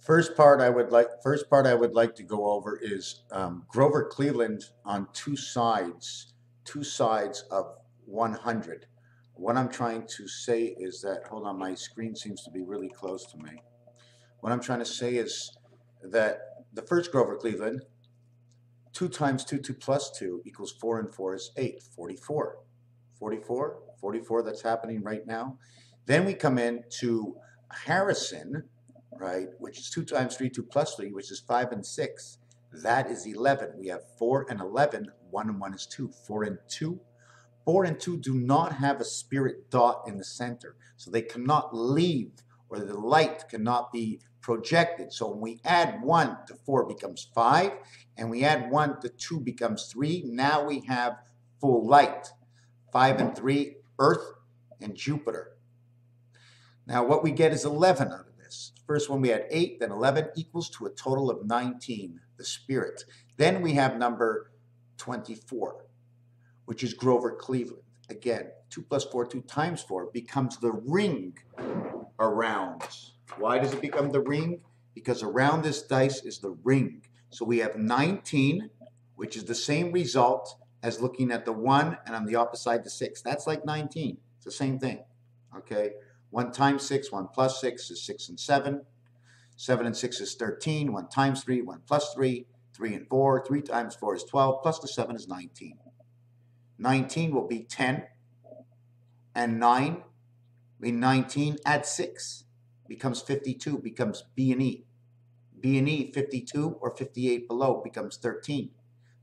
First part I would like to go over is Grover Cleveland on two sides of 100. What I'm trying to say is that, hold on, my screen seems to be really close to me. What I'm trying to say is that the first Grover Cleveland, 2 times 2, 2 plus 2 equals 4, and 4 is 8, 44. 44, that's happening right now. Then we come in to Harrison, right, which is 2 times 3, 2 plus 3, which is 5 and 6. That is 11. We have 4 and 11. 1 and 1 is 2. 4 and 2. 4 and 2 do not have a spirit dot in the center, so they cannot leave, or the light cannot be projected. So when we add 1 to 4 becomes 5, and we add 1 to 2 becomes 3. Now we have full light. 5 and 3, Earth and Jupiter. Now what we get is 11 out of this. First one we had 8, then 11 equals to a total of 19, the spirit. Then we have number 24, which is Grover Cleveland. Again, 2 plus 4, 2 times 4 becomes the ring around. Why does it become the ring? Because around this dice is the ring. So we have 19, which is the same result as looking at the 1 and on the opposite side the 6. That's like 19. It's the same thing. Okay? 1 times 6, 1 plus 6 is 6 and 7. 7 and 6 is 13. 1 times 3, 1 plus 3. 3 and 4. 3 times 4 is 12. Plus the 7 is 19. 19 will be 10. And 9 will be 19. Add 6. Becomes 52. Becomes B and E. B and E, 52 or 58 below, becomes 13.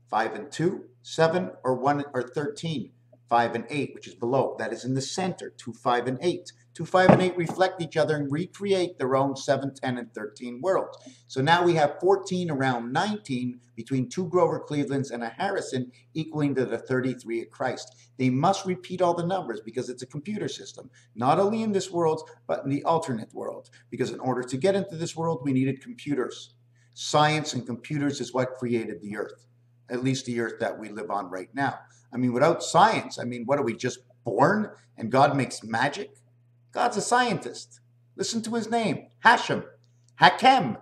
5 and 2, 7 or 1 or 13. 5 and 8, which is below. That is in the center. 2, 5, and 8. 2, 5, and 8 reflect each other and recreate their own 7, 10, and 13 worlds. So now we have 14 around 19 between 2 Grover Clevelands and a Harrison, equaling to the 33 of Christ. They must repeat all the numbers because it's a computer system, not only in this world, but in the alternate world. Because in order to get into this world, we needed computers. Science and computers is what created the earth, at least the earth that we live on right now. I mean, without science, I mean, what are we, just born and God makes magic? God's a scientist. Listen to his name. Hashem. Hakem.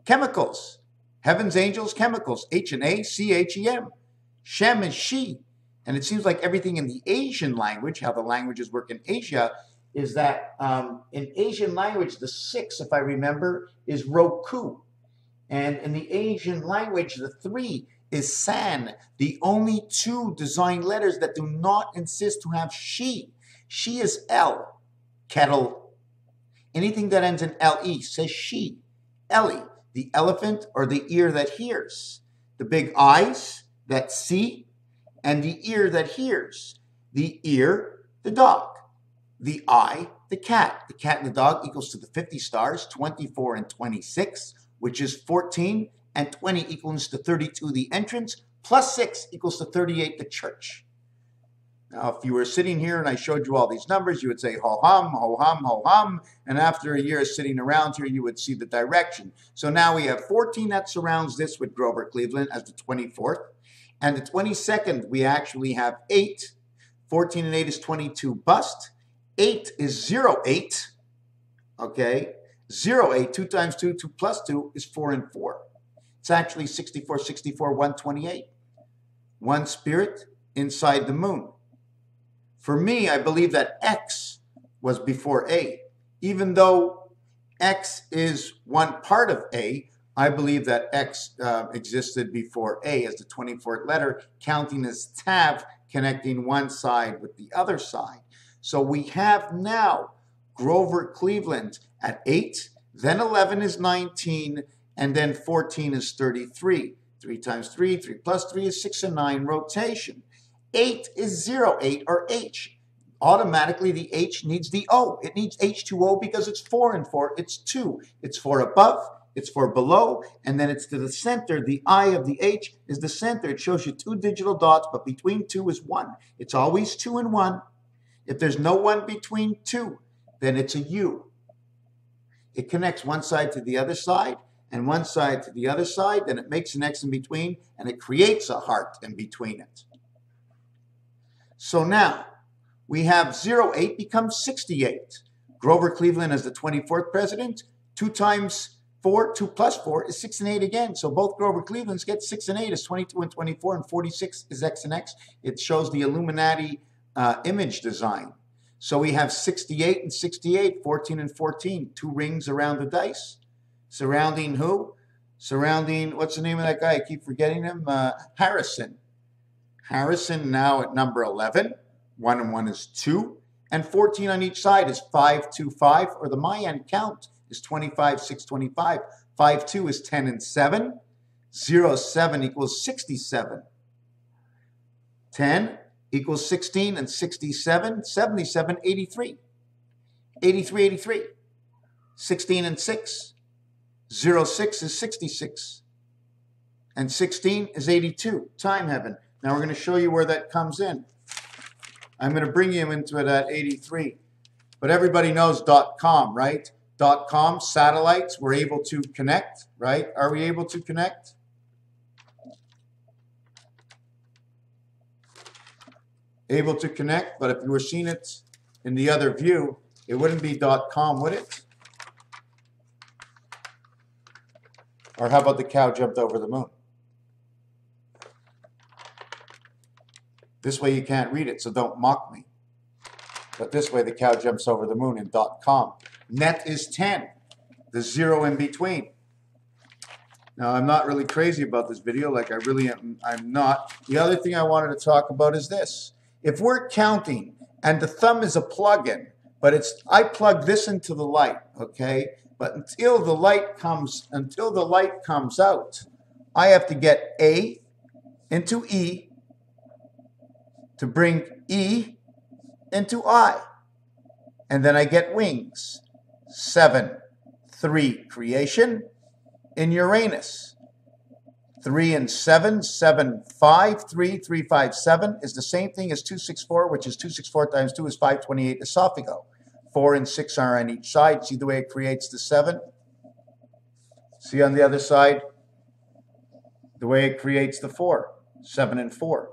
Chemicals. Heaven's angels, chemicals. H-A-C-H-E-M. Shem is she. And it seems like everything in the Asian language, how the languages work in Asia, is that in Asian language, the 6, if I remember, is Roku. And in the Asian language, the 3 is San. The only 2 design letters that do not insist to have she. She is L. Kettle. Anything that ends in L-E says she. Ellie, the elephant or the ear that hears. The big eyes that see, and the ear that hears. The ear, the dog. The eye, the cat. The cat and the dog equals to the 50 stars, 24 and 26, which is 14, and 20 equals to 32, the entrance, plus 6 equals to 38, the church. Now, if you were sitting here and I showed you all these numbers, you would say ho-hum, ho-hum, ho-hum, and after a year of sitting around here, you would see the direction. So now we have 14 that surrounds this with Grover Cleveland as the 24th, and the 22nd, we actually have 8. 14 and 8 is 22 bust. 8 is 08, okay? 08, 2 times 2, 2 plus 2 is 4 and 4. It's actually 64, 64, 128. One spirit inside the moon. For me, I believe that X was before A. Even though X is one part of A, I believe that X existed before A as the 24th letter, counting as Tav, connecting one side with the other side. So we have now Grover Cleveland at 8, then 11 is 19, and then 14 is 33. 3 times 3, 3 plus 3 is 6 and 9 rotation. 8 is 08 or H. Automatically the H needs the O. It needs H2O because it's 4 and 4. It's 2. It's 4 above. It's 4 below. And then it's to the center. The I of the H is the center. It shows you 2 digital dots, but between 2 is 1. It's always 2 and 1. If there's no 1 between 2, then it's a U. It connects one side to the other side and one side to the other side. Then it makes an X in between, and it creates a heart in between it. So now we have 08 becomes 68. Grover Cleveland as the 24th president. 2 times 4, 2 plus 4 is 6 and 8 again. So both Grover Clevelands get 6 and 8 is 22 and 24, and 46 is X and X. It shows the Illuminati image design. So we have 68 and 68, 14 and 14, 2 rings around the dice. Surrounding who? Surrounding, what's the name of that guy? I keep forgetting him. Harrison. Harrison now at number 11. 1 and 1 is 2. And 14 on each side is 5, 2, 5, or the Mayan count is 25, 6, 25. 5, 2 is 10 and 7. 0, 7 equals 67. 10 equals 16 and 67. 77, 83. 83, 83. 16 and 6. 0, 6 is 66. And 16 is 82. Time heaven. Now we're going to show you where that comes in. I'm going to bring you into it at 83. But everybody knows .com, right? .com, satellites, we're able to connect, right? Are we able to connect? Able to connect, but if you were seeing it in the other view, it wouldn't be .com, would it? Or how about the cow jumped over the moon? This way you can't read it, so don't mock me. But this way the cow jumps over the moon in .com. Net is 10, the 0 in between. Now, I'm not really crazy about this video, like I really am, I'm not. The other thing I wanted to talk about is this. If we're counting, and the thumb is a plug-in, but I plug this into the light, okay? But until the light comes out, I have to get A into E to bring E into I. And then I get wings. 7, 3, creation in Uranus. 3 and 7, 7, 5, 3, 3, 5, 7 is the same thing as 264, which is 264 times 2 is 528 esophago. 4 and 6 are on each side. See the way it creates the 7? See on the other side the way it creates the 4, 7 and 4.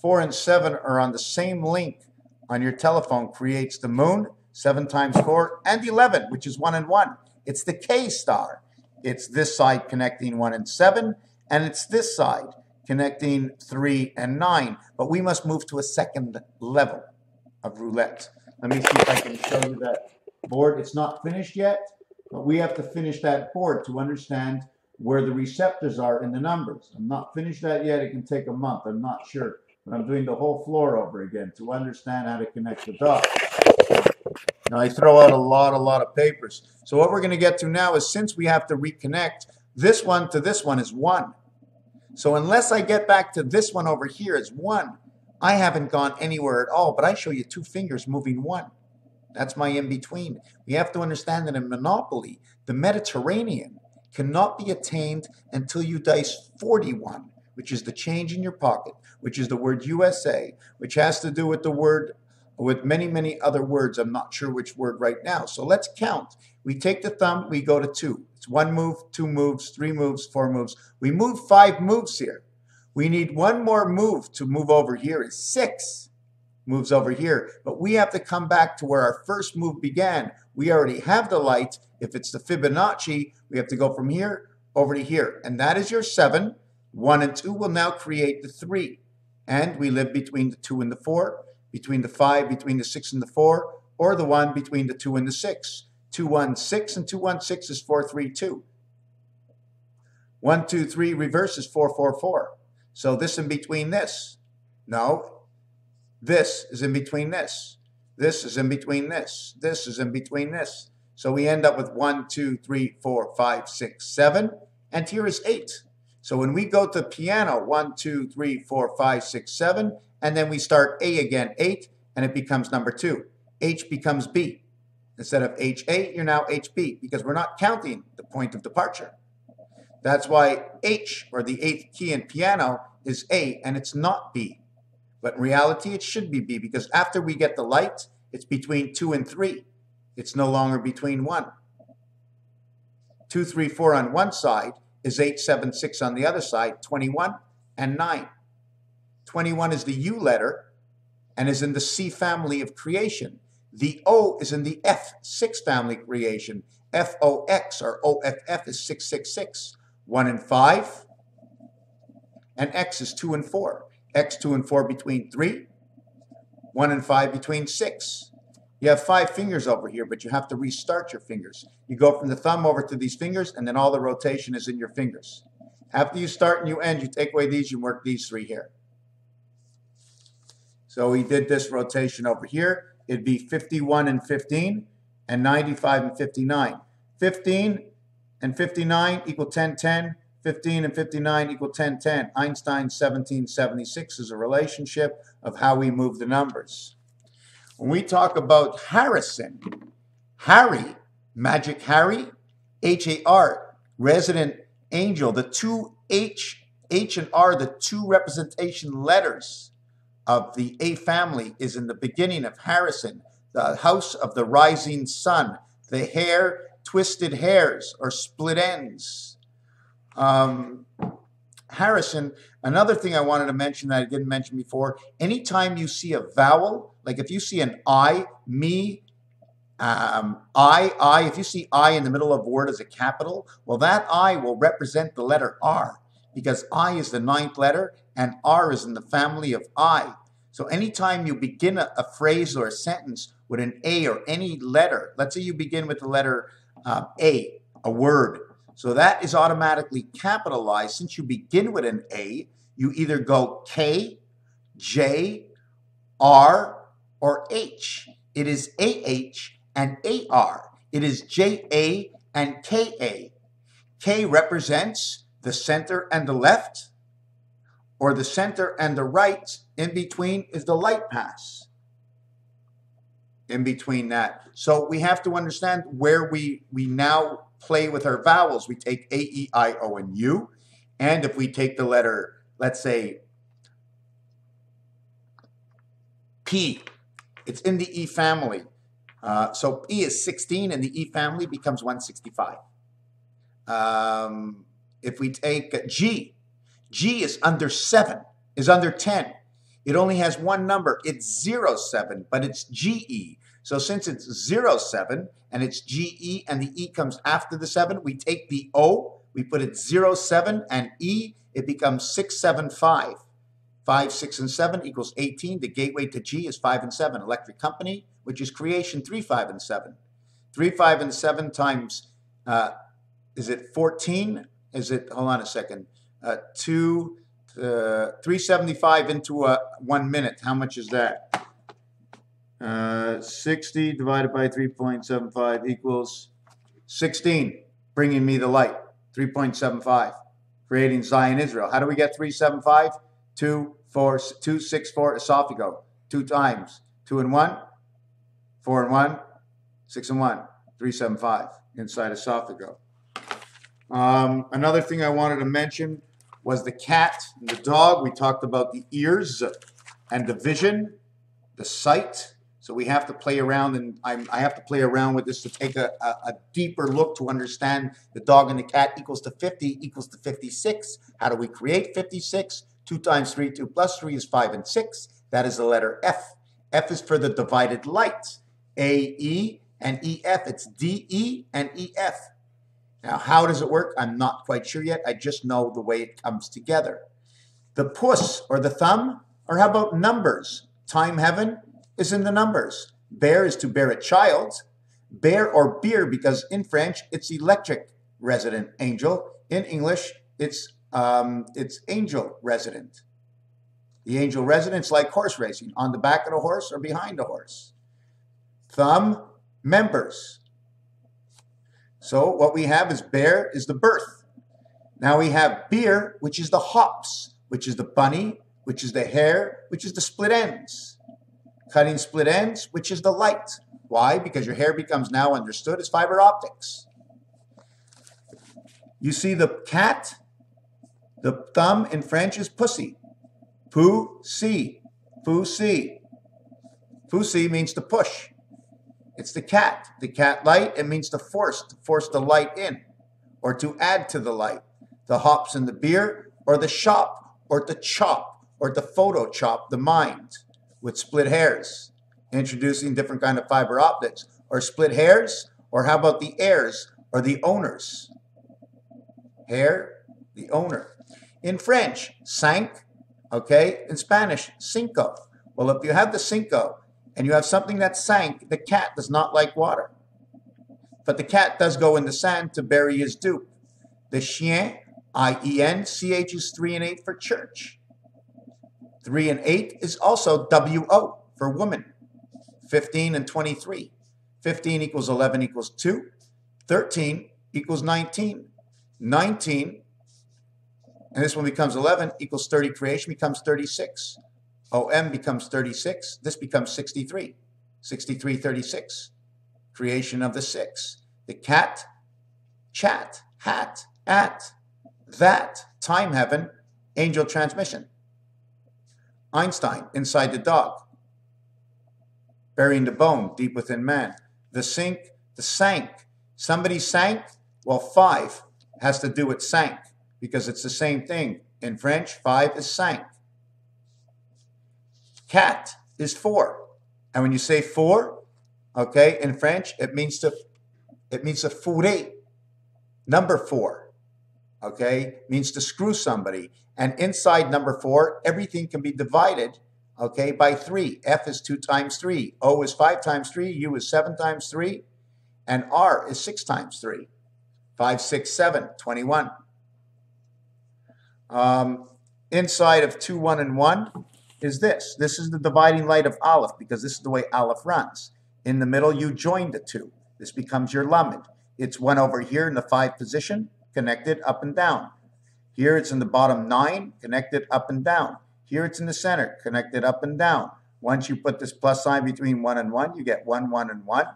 4 and 7 are on the same link on your telephone, creates the moon, 7 times 4, and 11, which is 1 and 1. It's the K star. It's this side connecting 1 and 7, and it's this side connecting 3 and 9. But we must move to a second level of roulette. Let me see if I can show you that board. It's not finished yet, but we have to finish that board to understand where the receptors are in the numbers. I'm not finished that yet. It can take a month. I'm not sure. But I'm doing the whole floor over again to understand how to connect the dots. Now I throw out a lot of papers. So what we're going to get to now is, since we have to reconnect, this one to this one is 1. So unless I get back to this one over here as 1, I haven't gone anywhere at all. But I show you 2 fingers moving 1. That's my in-between. We have to understand that in Monopoly, the Mediterranean cannot be attained until you dice 41, which is the change in your pocket, which is the word USA, which has to do with the word, with many other words. I'm not sure which word right now. So let's count. We take the thumb, we go to 2. It's 1 move, 2 moves, 3 moves, 4 moves. We move 5 moves here. We need 1 more move to move over here. Is 6 moves over here. But we have to come back to where our first move began. We already have the light. If it's the Fibonacci, we have to go from here over to here. And that is your 7. 1 and 2 will now create the 3. And we live between the 2 and the 4, between the 5, between the 6 and the 4, or the 1 between the 2 and the 6. 2, 1, 6, and 2, 1, 6 is 4, 3, 2. 1, 2, 3 reverse is 4, 4, 4. So this in between this. No, this is in between this. This is in between this. This is in between this. So we end up with 1, 2, 3, 4, 5, 6, 7. And here is 8. So when we go to piano, 1, 2, 3, 4, 5, 6, 7, and then we start A again, 8, and it becomes number 2. H becomes B. Instead of HA, you're now HB, because we're not counting the point of departure. That's why H, or the 8th key in piano, is A, and it's not B. But in reality, it should be B, because after we get the light, it's between 2 and 3. It's no longer between 1. 2, 3, 4 on one side is 8, 7, 6 on the other side, 21 and 9. 21 is the U letter and is in the C family of creation. The O is in the F6 family creation. FOX or OFF is 666. 1 and 5. And X is 2 and 4. X, 2 and 4 between 3. 1 and 5 between 6. You have 5 fingers over here, but you have to restart your fingers. You go from the thumb over to these fingers, and then all the rotation is in your fingers. After you start and you end, you take away these, you work these 3 here. So we did this rotation over here. It'd be 51 and 15, and 95 and 59. 15 and 59 equal 1010. 15 and 59 equal 1010. Einstein's 1776 is a relationship of how we move the numbers. When we talk about Harrison, Harry, Magic Harry, H-A-R, resident angel, the two H and R, the two representation letters of the A family is in the beginning of Harrison, the house of the rising sun, the hair, twisted hairs or split ends. Harrison, another thing I wanted to mention that I didn't mention before, anytime you see a vowel, like if you see an I, me, if you see I in the middle of a word as a capital, well, that I will represent the letter R, because I is the 9th letter and R is in the family of I. So anytime you begin a phrase or a sentence with an A or any letter, let's say you begin with the letter A, a word, so that is automatically capitalized. Since you begin with an A, you either go K, J, R, or H. It is AH and AR. It is JA and KA. K represents the center and the left, or the center and the right. In between is the light pass. In between that. So we have to understand where we now play with our vowels. We take A, E, I, O, and U. And if we take the letter, let's say, P, it's in the E family. So P is 16 and the E family becomes 165. If we take G, G is under 7, is under 10. It only has one number. It's 07, but it's GE. So since it's 07 and it's GE and the E comes after the 7, we take the O, we put it 07 and E, it becomes 675. 5, 6, and 7 equals 18. The gateway to G is 5 and 7. Electric company, which is creation 3, 5, and 7. 3, 5, and 7 times, is it 14? Is it, hold on a second, 375 into 1 minute. How much is that? 60 divided by 3.75 equals 16, bringing me the light. 3.75, creating Zion, Israel. How do we get 375? 2, 4, 2, 6, 4, esophago. 2 times. 2 and 1, 4 and 1, 6 and 1, 375 inside esophago. Another thing I wanted to mention was the cat and the dog. We talked about the ears and the vision, the sight. So we have to play around, and I have to play around with this to take a deeper look to understand the dog and the cat equals to 50 equals to 56. How do we create 56? 2 times 3, 2 plus 3 is 5 and 6. That is the letter F. F is for the divided light. A, E, and E, F. It's D, E, and E, F. Now, how does it work? I'm not quite sure yet. I just know the way it comes together. The puss or the thumb, or how about numbers? Time heaven is in the numbers. Bear is to bear a child. Bear or beer, because in French, it's electric resident angel. In English, it's angel resident. The angel resident's like horse racing, on the back of the horse or behind the horse. Thumb, members. So what we have is bear is the birth. Now we have beer, which is the hops, which is the bunny, which is the hair, which is the split ends. Cutting split ends, which is the light. Why? Because your hair becomes now understood as fiber optics. You see the cat, the thumb in French is pussy. Poo-see, poo-see. Poo-see means to push. It's the cat light, it means to force the light in, or to add to the light. The hops and the beer, or the shop, or to chop, or to photochop the mind with split hairs. Introducing different kind of fiber optics. Or split hairs, or how about the heirs or the owners? Heir, the owner. In French, cinq, okay? In Spanish, cinco. Well, if you have the cinco and you have something that's cinq, the cat does not like water. But the cat does go in the sand to bury his dupe. The chien, I-E-N, CH is 3 and 8 for church. 3 and 8 is also W-O for woman. 15 and 23. 15 equals 11 equals 2. 13 equals 19. 19, and this one becomes 11, equals 30 creation, becomes 36. OM becomes 36. This becomes 63. 63, 36. Creation of the 6. The cat, chat, hat, at, that, time heaven, angel transmission. Einstein, inside the dog. Burying the bone, deep within man. The sink, the sank. Somebody sank, well, 5 has to do with sank because it's the same thing. In French, 5 is cinq. Cat is 4. And when you say 4, okay, in French, it means to fourrer, number 4. Okay, means to screw somebody. And inside number 4, everything can be divided, okay, by 3. F is 2 times 3. O is 5 times 3. U is 7 times 3. And R is 6 times 3. 5, 6, 7, 21. Inside of 2, 1, and 1 is this. This is the dividing light of Aleph because this is the way Aleph runs. In the middle, you join the 2. This becomes your Lamed. It's 1 over here in the 5 position, connected up and down. Here it's in the bottom 9, connected up and down. Here it's in the center, connected up and down. Once you put this plus sign between 1 and 1, you get 1, 1, and 1.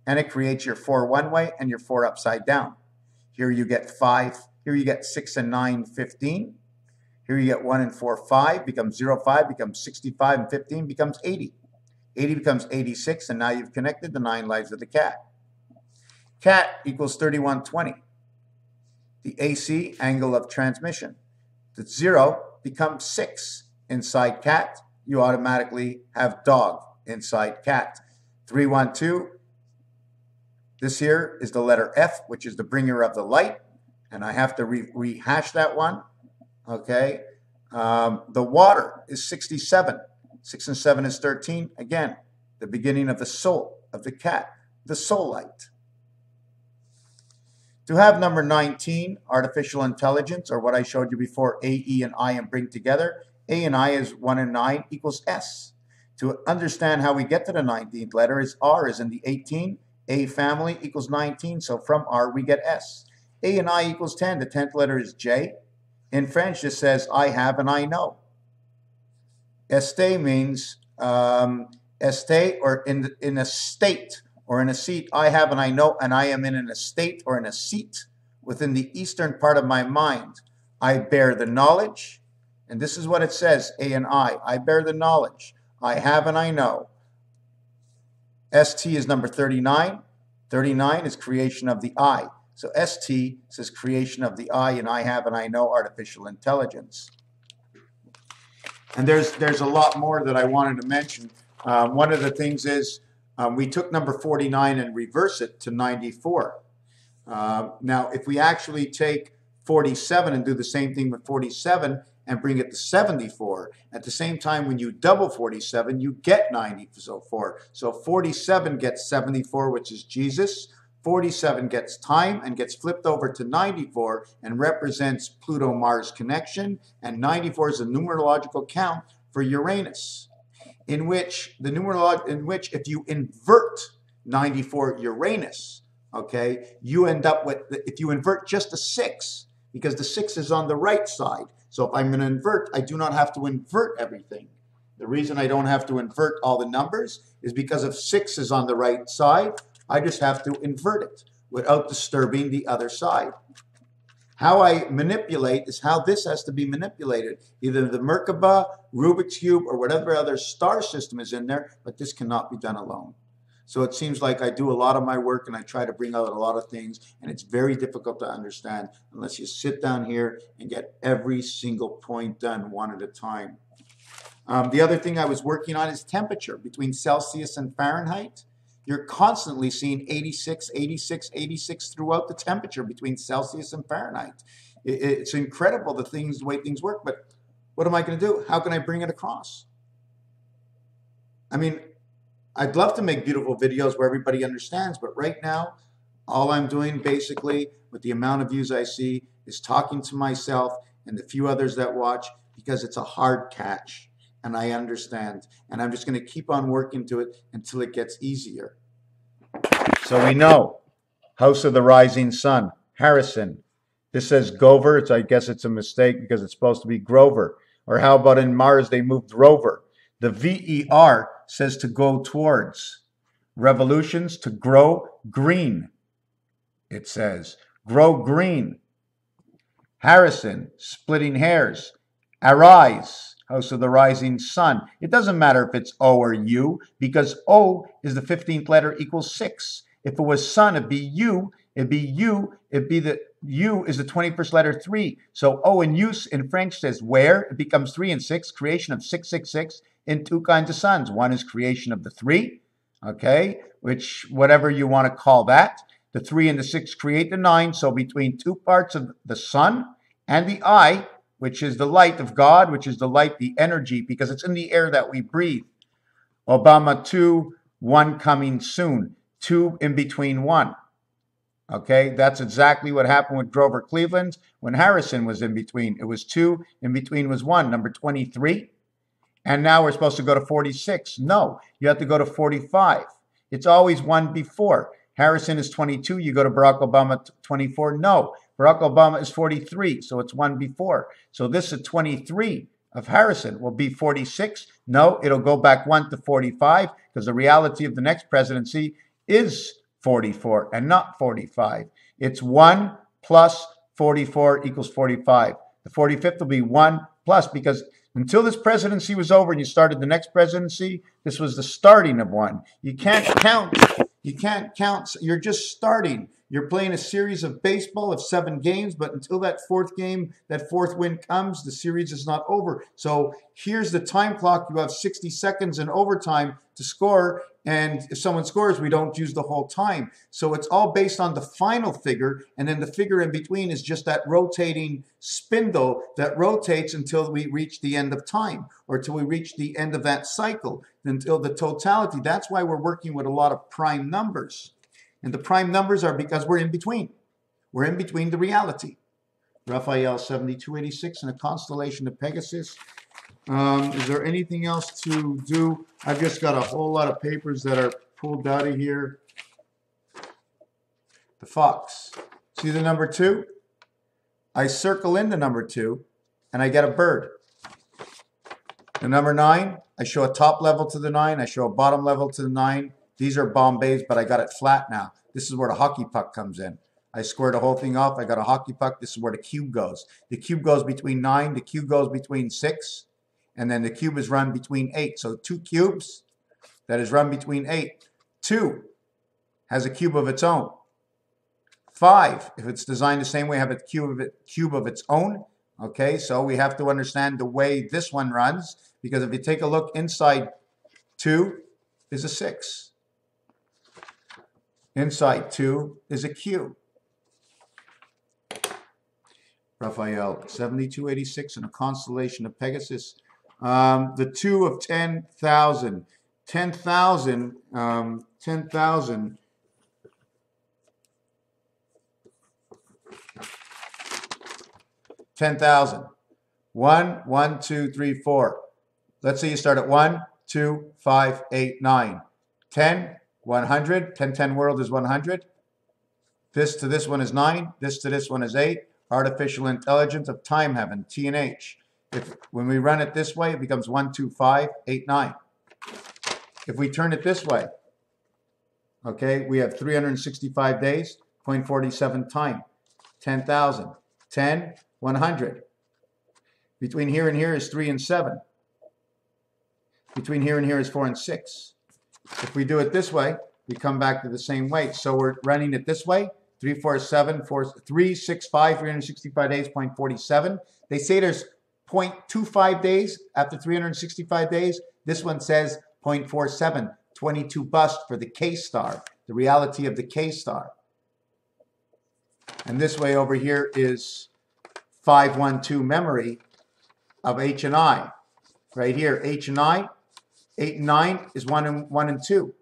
And it creates your 4 one way and your 4 upside down. Here you get 5. Here you get 6 and 9, 15. Here you get 1 and 4, 5. Becomes 0, 5. Becomes 65 and 15. Becomes 80. 80 becomes 86. And now you've connected the 9 lives of the cat. Cat equals 3120. The AC, angle of transmission. The 0 becomes 6. Inside cat, you automatically have dog inside cat. 312. This here is the letter F, which is the bringer of the light. And I have to rehash that one. Okay. The water is 67. 6 and 7 is 13. Again, the beginning of the soul of the cat, the soul light. To have number 19, artificial intelligence, or what I showed you before, A, E, and I, and bring together. A and I is 1 and 9 equals S. To understand how we get to the 19th letter is R is in the 18. A family equals 19, so from R we get S. A and I equals 10. The 10th letter is J. In French, it says I have and I know. Este means este, or in a state or in a seat. I have and I know, and I am in an estate or in a seat within the eastern part of my mind. I bear the knowledge, and this is what it says, A and I. I bear the knowledge. I have and I know. ST is number 39. 39 is creation of the I. So ST says creation of the I, and I have and I know artificial intelligence. And there's a lot more that I wanted to mention. One of the things is we took number 49 and reverse it to 94. Now, if we actually take 47 and do the same thing with 47 and bring it to 74, at the same time when you double 47, you get 94. So 47 gets 74, which is Jesus. 47 gets time and gets flipped over to 94 and represents Pluto-Mars connection, and 94 is a numerological count for Uranus, in which if you invert 94 Uranus, okay, you end up with, if you invert just a 6, because the 6 is on the right side. So if I'm going to invert, I do not have to invert everything. The reason I don't have to invert all the numbers is because if 6 is on the right side, I just have to invert it without disturbing the other side. How I manipulate is how this has to be manipulated. Either the Merkaba, Rubik's Cube, or whatever other star system is in there, but this cannot be done alone. So it seems like I do a lot of my work and I try to bring out a lot of things, and it's very difficult to understand unless you sit down here and get every single point done one at a time. The other thing I was working on is temperature between Celsius and Fahrenheit. You're constantly seeing 86, 86, 86 throughout the temperature between Celsius and Fahrenheit. It's incredible the way things work, but what am I going to do? How can I bring it across? I mean, I'd love to make beautiful videos where everybody understands, but right now, all I'm doing basically with the amount of views I see is talking to myself and the few others that watch, because it's a hard catch. And I understand, and I'm just going to keep on working to it until it gets easier. So we know, House of the Rising Sun, Harrison. This says Gover. I guess it's a mistake because it's supposed to be Grover. Or how about in Mars they moved Rover? The VER says to go towards. Revolutions, to grow green. It says grow green. Harrison, splitting hairs. Arise. House of the Rising Sun. It doesn't matter if it's O or U, because O is the 15th letter equals 6. If it was Sun, it'd be U. It'd be U. It'd be the U is the 21st letter 3. So O in use in French says where. It becomes 3 and 6. Creation of 666 in two kinds of suns. One is creation of the 3, okay, which whatever you want to call that. The 3 and the 6 create the 9. So between two parts of the sun and the I, which is the light of God, which is the light, the energy, because it's in the air that we breathe. Obama 2, 1 coming soon. 2 in between 1. Okay, that's exactly what happened with Grover Cleveland when Harrison was in between. It was 2, in between was 1, number 23. And now we're supposed to go to 46. No, you have to go to 45. It's always 1 before. Harrison is 22. You go to Barack Obama 24. No, Barack Obama is 43. So it's 1 before. So this is 23 of Harrison will be 46. No, it'll go back 1 to 45 because the reality of the next presidency is 44 and not 45. It's 1 plus 44 equals 45. The 45th will be 1 plus, because until this presidency was over and you started the next presidency, this was the starting of 1. You can't count. You can't count. You're just starting. You're playing a series of baseball of 7 games, but until that 4th game, that 4th win comes, the series is not over. So here's the time clock. You have 60 seconds in overtime to score, and if someone scores, we don't use the whole time. So it's all based on the final figure, and then the figure in between is just that rotating spindle that rotates until we reach the end of time, or till we reach the end of that cycle, until the totality. That's why we're working with a lot of prime numbers. And the prime numbers are because we're in between. We're in between the reality. Raphael 7286 in a constellation of Pegasus. Is there anything else to do? I've just got a whole lot of papers that are pulled out of here. The fox. See the number 2? I circle in the number 2 and I get a bird. The number 9, I show a top level to the 9. I show a bottom level to the 9. These are Bombays, but I got it flat now. This is where the hockey puck comes in. I squared the whole thing off. I got a hockey puck. This is where the cube goes. The cube goes between 9. The cube goes between 6. And then the cube is run between 8. So 2 cubes, that is run between 8. 2 has a cube of its own. 5, if it's designed the same way, have a cube of its own. Okay, so we have to understand the way this one runs, because if you take a look inside 2 is a 6. Inside 2 is a cube. Raphael 7286 in a constellation of Pegasus. The 2 of 10,000. 10,000. 10,000. 10,000. 1, 1, 2, 3, 4. Let's say you start at 1, 2, 5, 8, 9. 10, 100. 10, 10 world is 100. This to this one is 9. This to this one is 8. Artificial intelligence of time heaven, T and H. When we run it this way, it becomes 1, 2, 5, 8, 9. If we turn it this way, okay, we have 365 days, 0.47 time, 10,000. 10, 100. Between here and here is 3 and 7. Between here and here is 4 and 6. If we do it this way, we come back to the same way. So we're running it this way. 3, 4, 7, 4, 3, 6, 5, 365 days, 0.47. They say there's 0.25 days after 365 days. This one says 0.47, 22 bust for the K star, the reality of the K star. And this way over here is 512 memory of H and I. Right here, H and I, 8 and 9 is 1 and 2.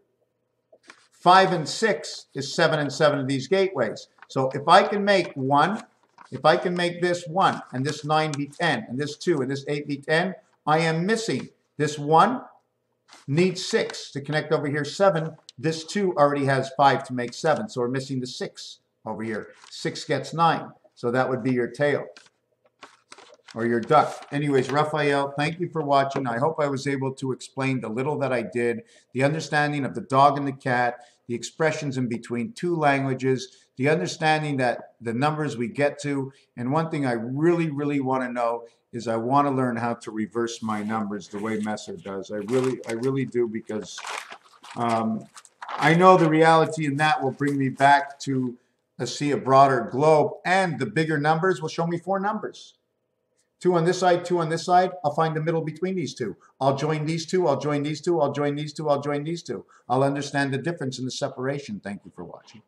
5 and 6 is 7 and 7 of these gateways. So if I can make 1, if I can make this 1, and this 9 be 10, and this 2, and this 8 be 10, I am missing. This 1 needs 6 to connect over here 7. This 2 already has 5 to make 7, so we're missing the 6 over here. 6 gets 9, so that would be your tail or your duck. Anyways, Raphael, thank you for watching. I hope I was able to explain the little that I did, the understanding of the dog and the cat, the expressions in between two languages, the understanding that the numbers we get to, and one thing I really, really want to know is I want to learn how to reverse my numbers the way Messer does. I really do, because I know the reality in that will bring me back to see a broader globe, and the bigger numbers will show me 4 numbers. 2 on this side, 2 on this side. I'll find the middle between these two. I'll join these two, I'll join these two, I'll join these two, I'll join these two. I'll understand the difference in the separation. Thank you for watching.